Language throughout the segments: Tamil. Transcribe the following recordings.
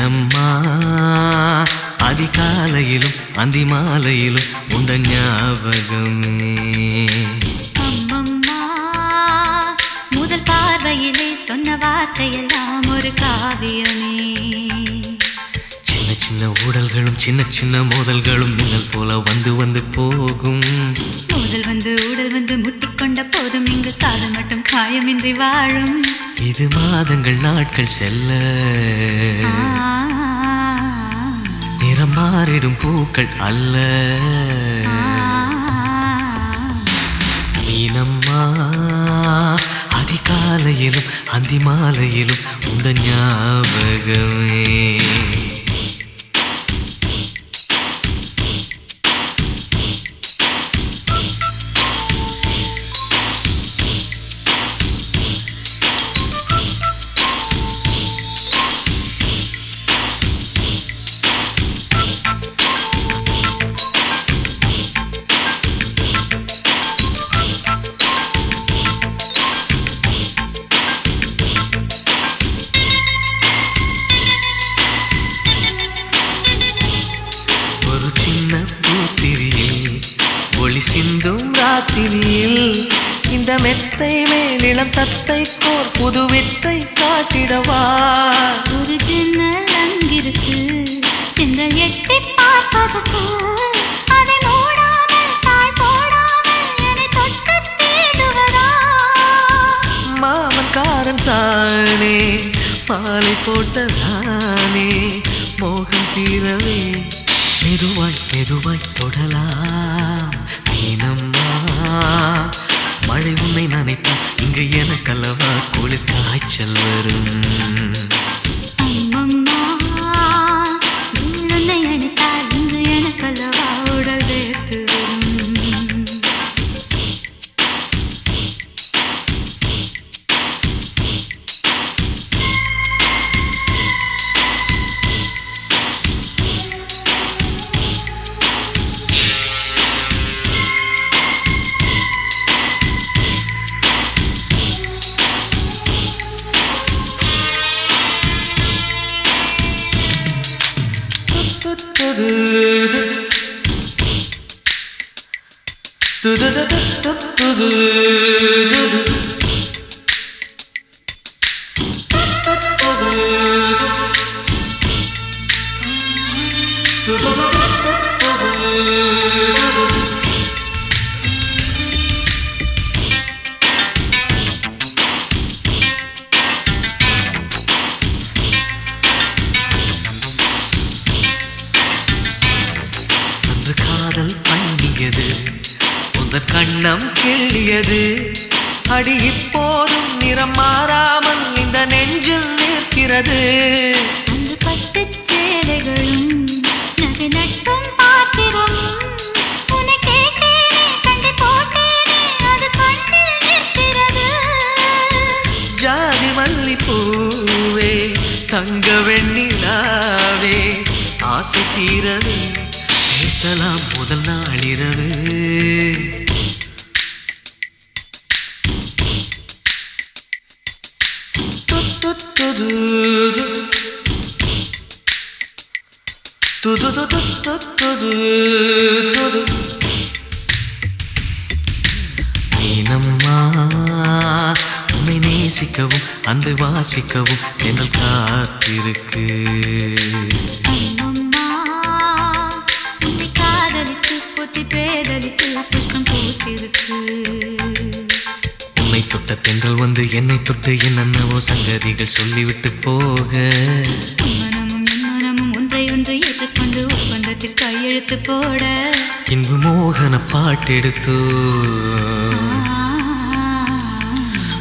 மீனம்மா அதிகாலையிலும் அந்தி மாலையிலும் உண்ட ஞாபகமே. அம்மம்மா முதல் பார்வையிலே சொன்ன வார்த்தையெல்லாம் ஒரு காவியமே. சின்ன சின்ன ஊடல்களும் சின்ன சின்ன மோதல்களும் மின்னல் போல வந்து வந்து போகும். மோதல் வந்து ஊடல் வந்து முட்டிக்கொண்ட போதும் இங்கு காதல் மட்டும் காயமின்றி வாழும். இது மாதங்கள் நாட்கள் செல்ல நிறம் மாறிடும் பூக்கள் அல்ல. மீனம்மா அதிகாலையிலும் அந்தி மாலையிலும் உந்த ஞாபகமே. ஒரு சின்ன பூத்திரியில் ஒளி சிந்தும் ராத்திரியில் இந்த மெத்தை மேலிளம் தத்தை கோர் புது வித்தை காட்டிடவா. ஒரு ஜன்னல் அங்கிருக்கு இந்த எட்டி பார்ப்பதற்கு அதை மூடாமல் தாழ் போடாமல் என்னை தொட்டு தேடுவதா. மாமன்காரன் தானே மாலை போட்டதானே மோகம் தீரவே மெதுவாய் மெதுவாய் தொடலாம். மீனம்மா மழை உன்னை நினைத்தால் இங்கு எனக்கல்லவா குளிர் காய்ச்சல் வரும். அம்மம்மா உன்னை அழைத்தால் இங்கு எனக்கல்லவா உடல் வேர்த்து வரும். அன்று காதல் பண்ணியது உந்தன் கண்ணம் கிள்ளியது. அடி இப்போதும் நிறம் மாறாமல் இந்த நெஞ்சில் நிற்கிறது. அன்று பட்டுச் சேலைகளும் நகை நட்டும் பாத்திரம் உன்னை கேட்டேனே சண்டை போட்டேனே அது கண்ணில் நிற்கிறது. ஜாதி மல்லி பூவே தங்க வெண்ணிலாவே ஆசை தீரவே பேசலாம் முதல் நாளிரவு. மீனம்மா உன்னை நேசிக்கவும் அந்த வாசிக்கவும் எங்கள் காத்திருக்கு. அம்மம்மா உன்னை காதலித்து புத்தி பேதலித்து புஷ்பம் பூத்திருக்கு. உன்னை தொட்ட பெண்கள் வந்து என்னை தொட்டு என்னென்னவோ சங்கதிகள் சொல்லிவிட்டு போக மனமும் என் மனமும் ஒன்றை ஒன்று ஏற்றுக்கொண்டு ஒப்பந்தத்தில் கையெழுத்து போட இன்பு மோகன பாட்டெடுத்தோ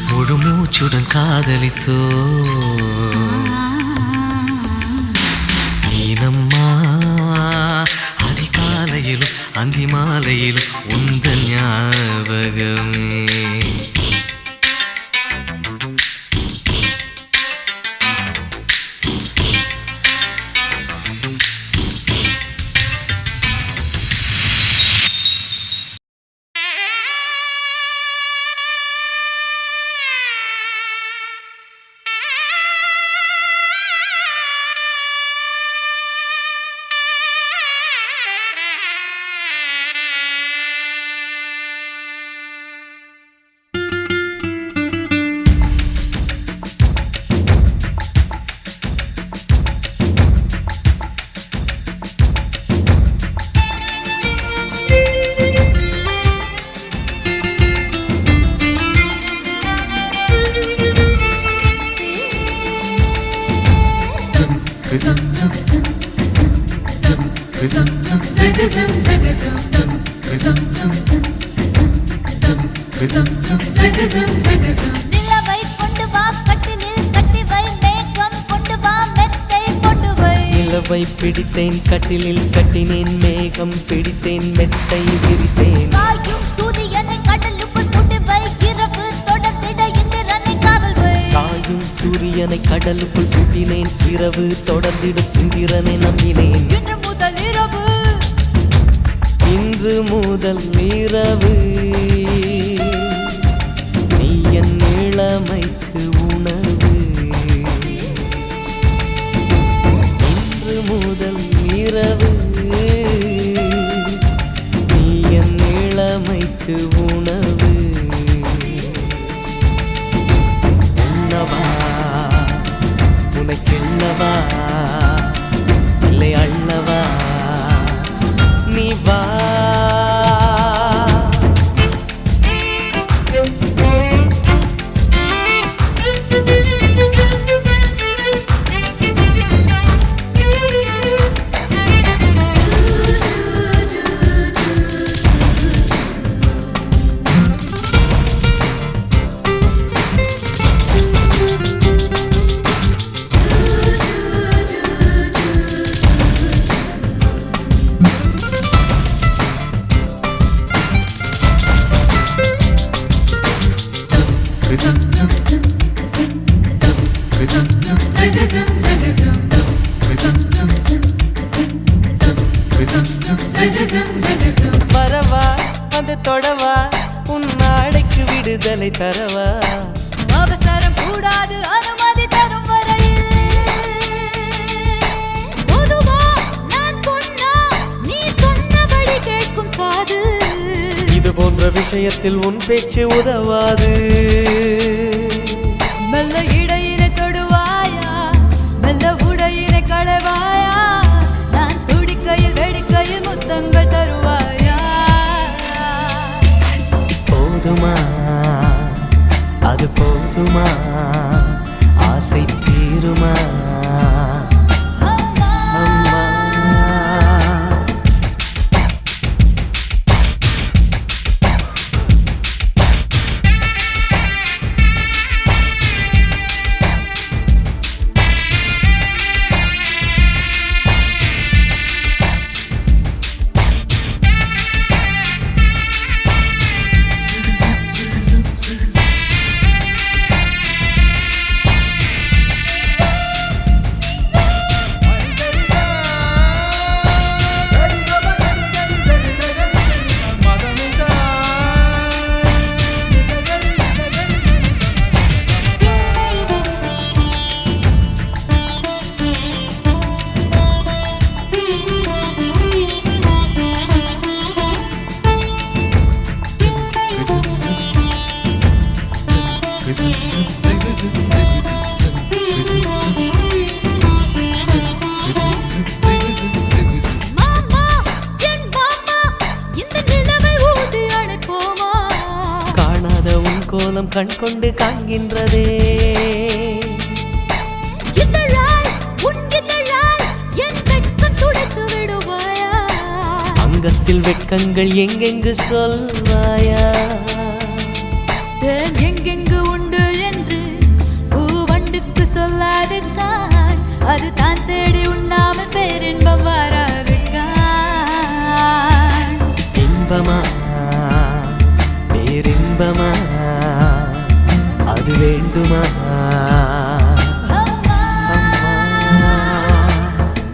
முழு மூச்சுடன் காதலித்தோ. மீனம்மா அதிகாலையிலும் அந்தி மாலையிலும் உந்தன் ஞாபகமே. நிலவை கொண்டு வா கட்டிலில் கட்டி வை மேகம் கொண்டு வா மெத்தை போட்டு வை நிலவை பிடித்தேன் கட்டிலில் கட்டினேன் மேகம் பிடித்தேன் மெத்தை விரித்தேன் காயும் சூரியனை கடலுக்குள் போட்டு வை இரவு தொடர்ந்திட இந்திரனை காவல் வை காயும் சூரியனை கடலுக்குள் சுட்டினேன் இரவு தொடர்ந்திடும் இந்திரனை நம்பினேன் இன்று முதல் இரவு நீ என் இளமைக்கு உணவு இன்று முதல் இரவு நீ என் இளமைக்கு உணவு உண்ணவா உனக்கென்னவா இல்லை அள்ளவா நீ வா வரவா வந்து தொடவா உன் நாளைக்கு விடுதலை தரவா அவசரம் கூடாது அனுமதி தரும் வரையில் பொதுவா நான் சொன்னா நீ சொன்னபடி கேட்கும் காது இது போன்ற விஷயத்தில் உன் பேச்சு உதவாது மெல்ல இடையினை தொடுவாயா மெல்ல உடையினை களைவாயா நான் துடிக்கையில் வெடிக்கையில் முத்தங்கள் தருவாயா போதுமா அது போதுமா ஆசை தீருமா அம்மா அம்மா மாமா என் மாமா இந்த நிலவை ஊதி அணைப்போமா காணாத உன் கோலம் கண் கொண்டு காண்கின்றதே இதழாய் உன் இதழாய் என் வெட்கம் துடைத்து விடுவாயா அங்கத்தில் வெட்கங்கள் எங்கெங்கு சொல்வாயா தேன் எங்கெங்கு உண்டு என்று பூவண்டுக்கு சொல்லாதிருக்கான் அது தான் தேடி உண்ணாமல் பேரின்பம் வராதிருக்கான் இன்பமா பேரின்பமா அது வேண்டுமா அம்மா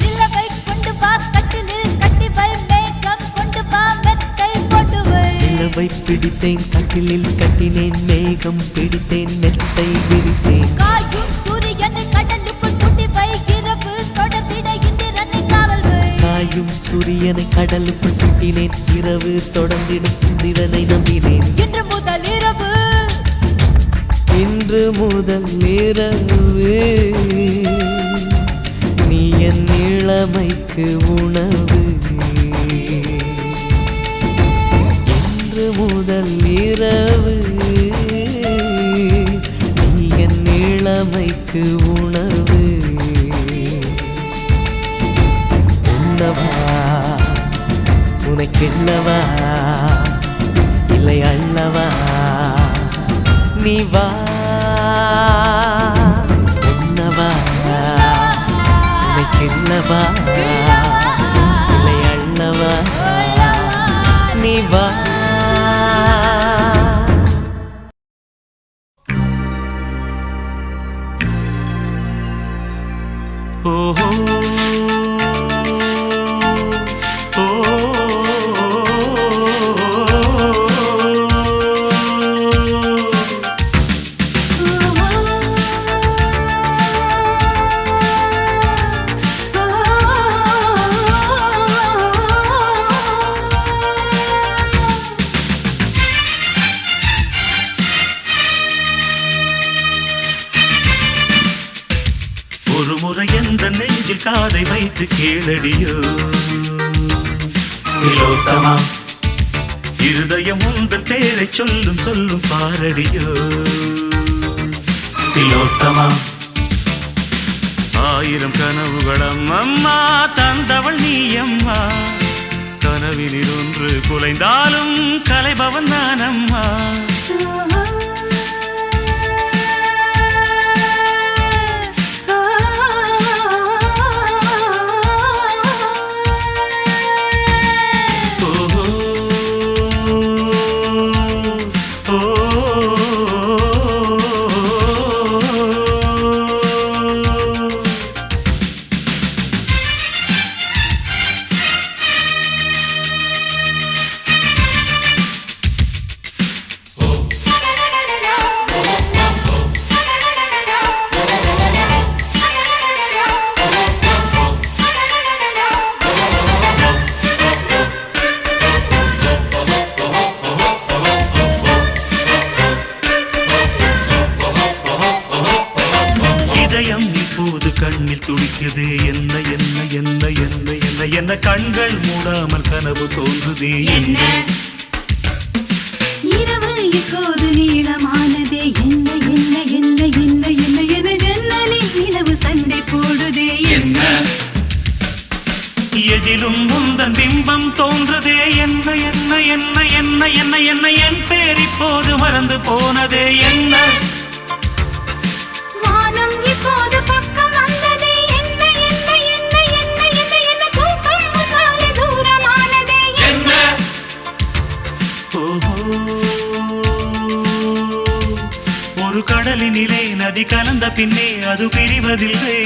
நிலவை கொண்டு வா கட்டிலில் கட்டி வை மேகம் கொண்டு வா மெத்தை போட்டு வை நிலவை பிடித்தேன் கட்டிலில் கட்டினேன் மேகம் பிடித்தேன் மெத்தை விரித்தேன் காயும் சூரியனை கடலுக்குள் பூட்டி வை இரவு தொடர்ந்திட இந்திரனை காவல் வை காயும் சூரியனை கடலுக்குள் சுட்டினேன் இரவு தொடர்ந்திடும் இந்திரனை நம்பினேன் இன்று முதல் இரவு நீ என் இளமைக்கு உணவு இன்று முதல் இரவு நீ என் இளமைக்கு உணவு சொல்லவா உனை கிள்ளவா இல்லை அள்ளவா நீ வா உண்ணவா உனை கிள்ளவா இல்லை அள்ளவா நீ வா ஓஹோ ஒரு முறை எந்த நெஞ்சில் காதை வைத்து கேளடியோ திலோத்தமா இருதயம் உந்தன் பேரை சொல்லும் சொல்லும் பாரடியோ திலோத்தமா ஆயிரம் கனவுகளம் அம்மா தந்தவள் நீ அம்மா கனவினில் ஒன்று குலைந்தாலும் கலைபவன் நான் அம்மா கண்ணில் துடிக்குதே என்ன என்ன என்ன என்ன என்ன என்ன கண்கள் மூடாமல் கனவு தோன்றுதே என்ன இரவு இப்போது நீளமானதே என்ன என்ன என்ன என்ன என்ன என ஜன்னலில் நிலவு சண்டை போடுதே என்ன எதிலும் முந்தன் பிம்பம் தோன்றுதே என்ன என்ன என்ன என்ன என்ன என்ன என் பேர் இப்போது மறந்து போனதே என்ன வானம் இப்போது பக்கம் வந்ததே என்ன என்ன என்ன என்ன என்ன என்ன தூக்கம் முன்னாலே தூரமானதே என்ன ஓஹோ ஒரு கடலினிலே நதி கலந்த பின்னே அது பிரிவதில்லை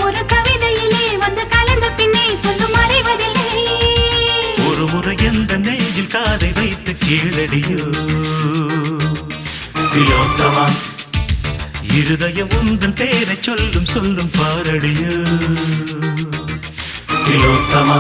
ஒரு கவிதையிலே வந்து கலந்த பின்னே சொல்லும் மறைவதில்லை ஒரு முறை எந்த நெஞ்சில் காதை வைத்து கேளடியோ திலோத்தமா இருதயம் உந்தன் பேரை சொல்லும் சொல்லும் பாரடியோ திலோத்தமா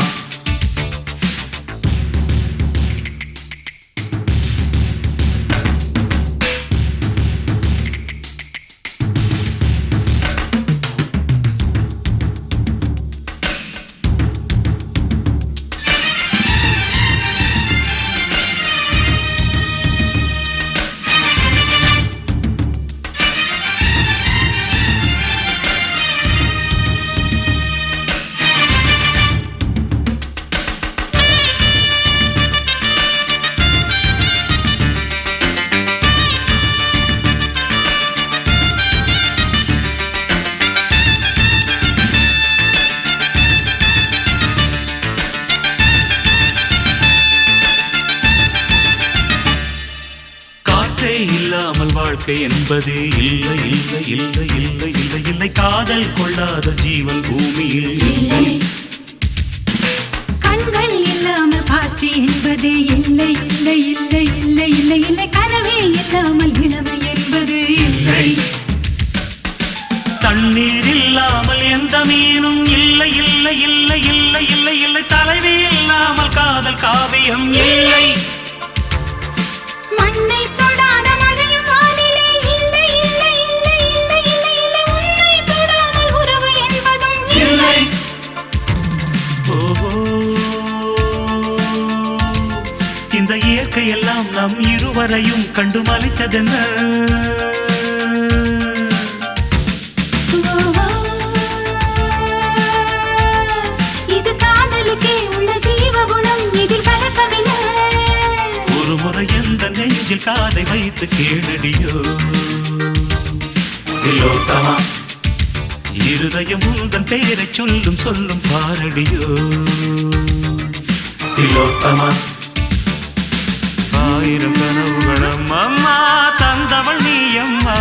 இல்லாமல் வாழ்க்கை என்பதே இல்லை இல்லை இல்லை இல்லை இல்லை இல்லை காதல் கொள்ளாத ஜீவன் பூமியில் இல்லை கண்கள் இல்லாமல் காட்சி என்பதே இல்லை இல்லை இல்லை இல்லை இல்லை இல்லை கனவே இல்லாமல் இளமை என்பது இல்லை தண்ணீர் இல்லாமல் எந்த மீனும் இல்லை இல்லை இல்லை இல்லை இல்லை இல்லை தலைவி இல்லாமல் காதல் காவியம் இல்லை மண்ணை தொடாத மழையும் வானிலே இல்லை இல்லை இல்லை இல்லை இல்லை இல்லை உன்னை தொடாமல் உறவு என்பதும் இல்லை ஓஹோ இந்த இயற்கையெல்லாம் நம் இருவரையும் கண்டு மலித்ததென்ன முறை எந்த நெஞ்சில் காதை வைத்து கேளடியோ திலோத்தமா இருதயம் உந்தன் பெயரை சொல்லும் சொல்லும் பாரடியோ திலோத்தமா ஆயிரம் கனவுகளும் அம்மா தந்தவள் நீ அம்மா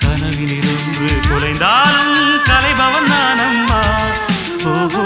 கனவினிருந்து குறைந்தாலும் கலைபவன் நான் அம்மா ஓஹோ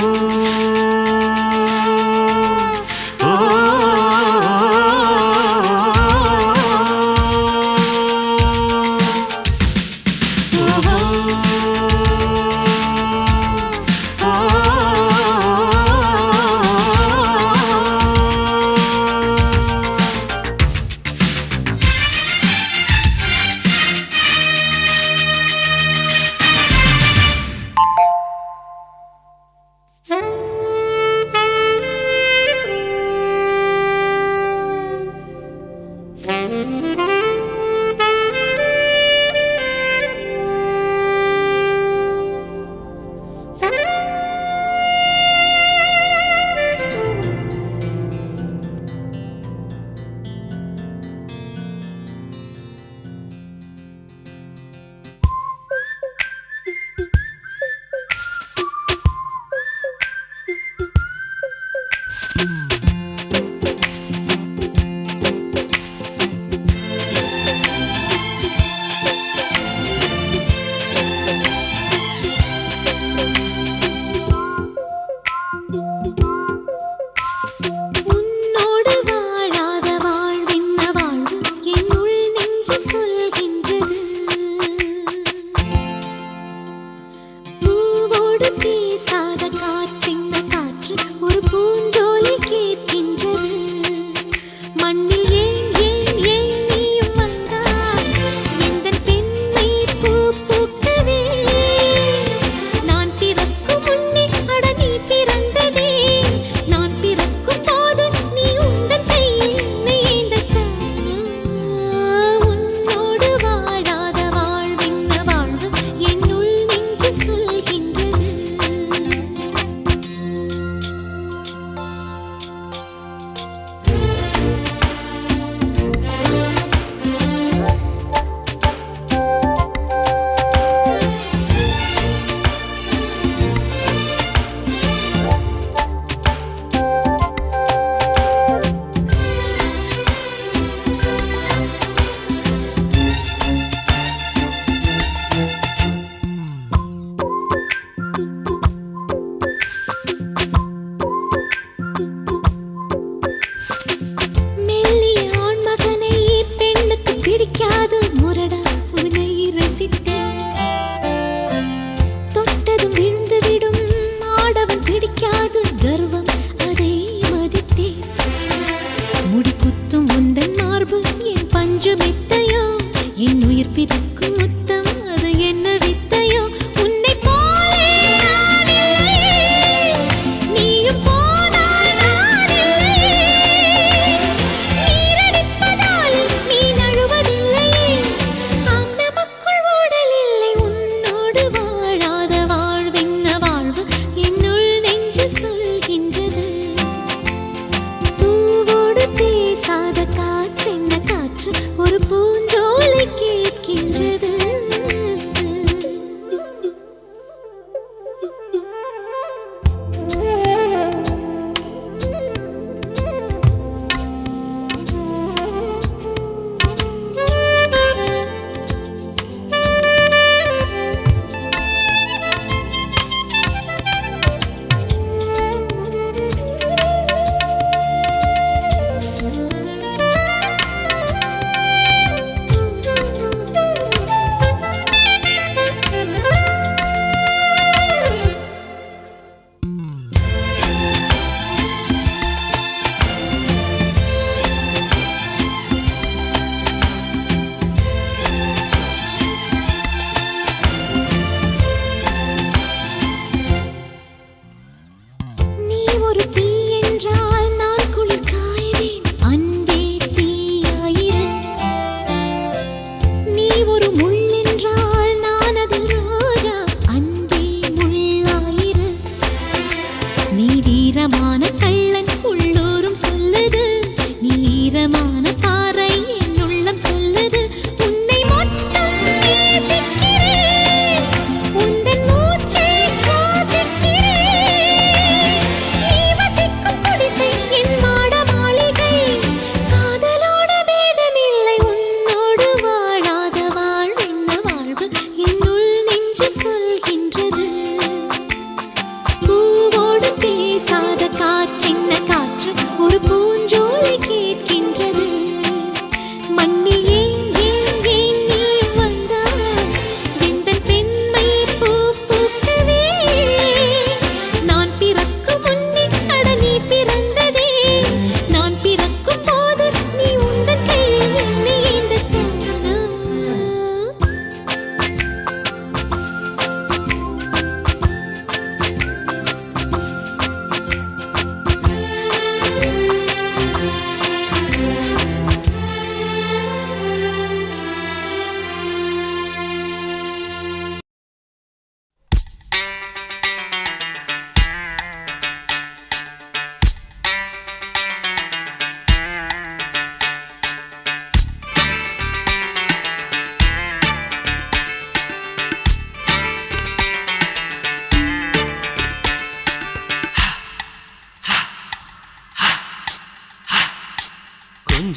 ஒரு பூஞ்சோலை கேட்கின்றது.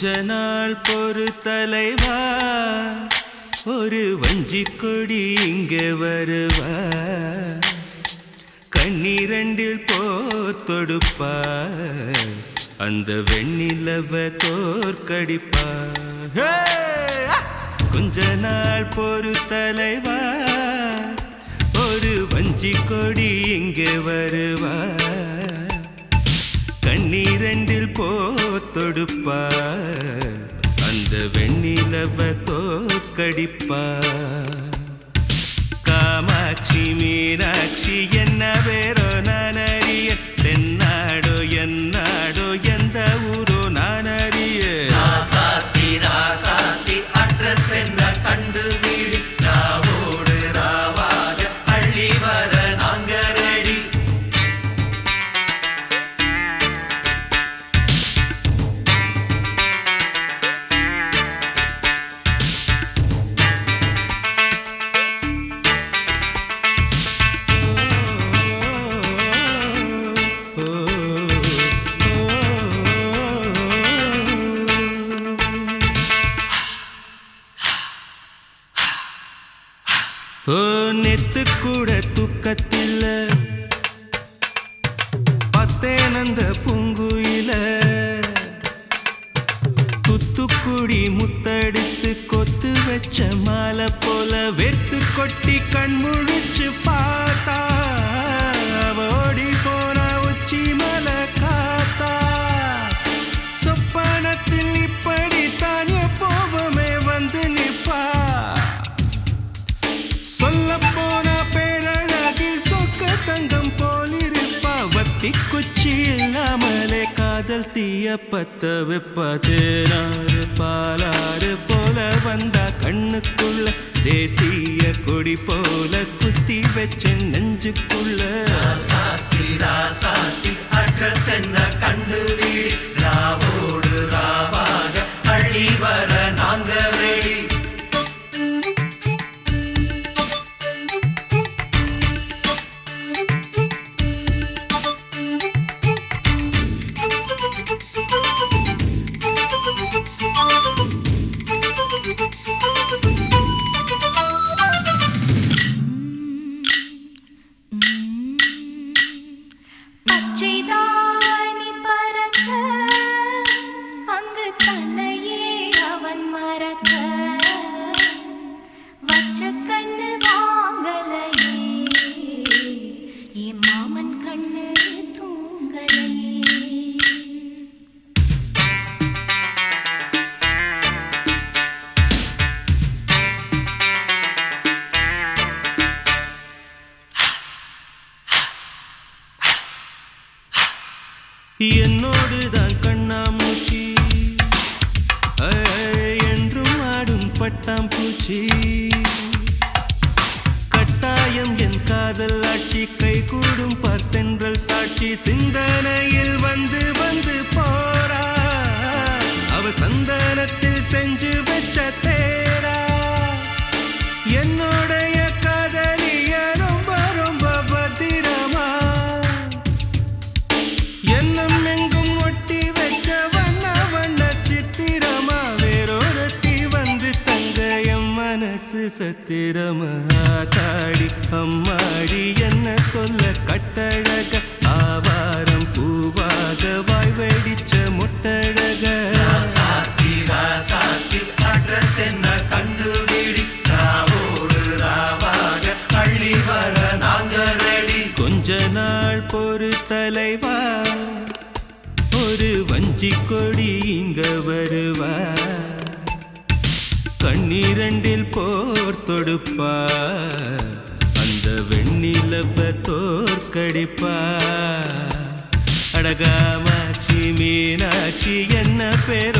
கொஞ்ச நாள் பொறு தலைவா, ஒரு வஞ்சி கொடி இங்கே வருவா, கண்ணீரண்டில் போர் தொடுப்பா, அந்த வெண்ணிலவ தோற்கடிப்பா. கொஞ்ச நாள் பொறு தலைவா, ஒரு வஞ்சி கொடி இங்கே வருவா, கண்ணீரண்டில் போர் தொடுப்பா, அந்த வெண்ணிலவ தோற்கடிப்பா. காமாட்சி மீனாட்சி என்ன பேரோ நான் அறிய, தென்னாடோ என்னாடோ எந்த ஊரோ நான் அறிய. ராசாத்தி ராசாத்தி அட்ரஸ் என்ன கண்டு வீடு, ராவோடு ராவாக அள்ளி வர நாங்க ரெடி. நெத்து கூட தூக்கத்தில்ல பத்தேனந்த பூங்குயில, துத்துக்குடி முத்தடித்து கொத்து வச்ச மாலை போல வெத்து கொட்டி கண் முழிச்சு பார்த்தா, ஓடி போன உச்சி மலை காத்தா. சொப்பனத்தில் இப்படித்தான் எப்போவுமே வந்து நிப்பா, சொல்ல போன பேரழகில் சொக்க தங்கம் போலிருப்பா. வத்தி குச்சி இல்லாமலே காதல் தீய பத்த வெப்பா. தேனாறு பாலாறு போல வந்தா கண்ணுக்குள்ள, தேசிய கொடி போல குத்தி வச்ச நெஞ்சுக்குள்ள. ராசாத்தி ராசாத்தி அட்ரஸ் என்ன கண்டு வீடு, ராவோடு ராவாக அள்ளி வர நாங்க ரெடி. பச்சைதாணி பறக்க, அங்கு தன்னையே அவன் மறக்க, வச்ச கண்ணு வாங்கலையே, என் மாமன் கண்ணு தூங்கலையே. என்னோடுதான் கண்ணாமூச்சி, என்றும் ஆடும் பட்டாம்பூச்சி. கட்டாயம் என் காதல் ஆட்சி, கை கூடும் பார்த்தென்றல் சாட்சி. சிந்தனையில் வந்து வந்து போறா, அவ சந்தனத்தில் செஞ்சு வச்ச தேரா. என்னுடைய காதலிய ரொம்ப ரொம்ப பத்திரமா, என்னம் எங்கும் ஒட்டி வச்ச வண்ண வண்ண சித்திரமா. வேறொருத்தி வந்து தங்க என் மனசு சத்திரமா. தாடி அம்மாடி என்ன சொல்ல கட்டழக, ஆவாரம் பூவாக வாய் வெடிச்ச முட்டழக. ராசாத்தி ராசாத்தி அட்ரஸ் என்ன கண்டு வீடு, ராவோடு ராவாக அள்ளி வர நாங்க ரெடி. கொஞ்ச நாள் பொறு தலைவா, ஒரு வஞ்சி கொடி இங்க வருவா, கண்ணீரண்டில் போர் தொடுப்பா, அந்த வெண்ணிலவ தோற்கடிப்பா. அடகாமாட்சி மீனாட்சி என்ன பேர்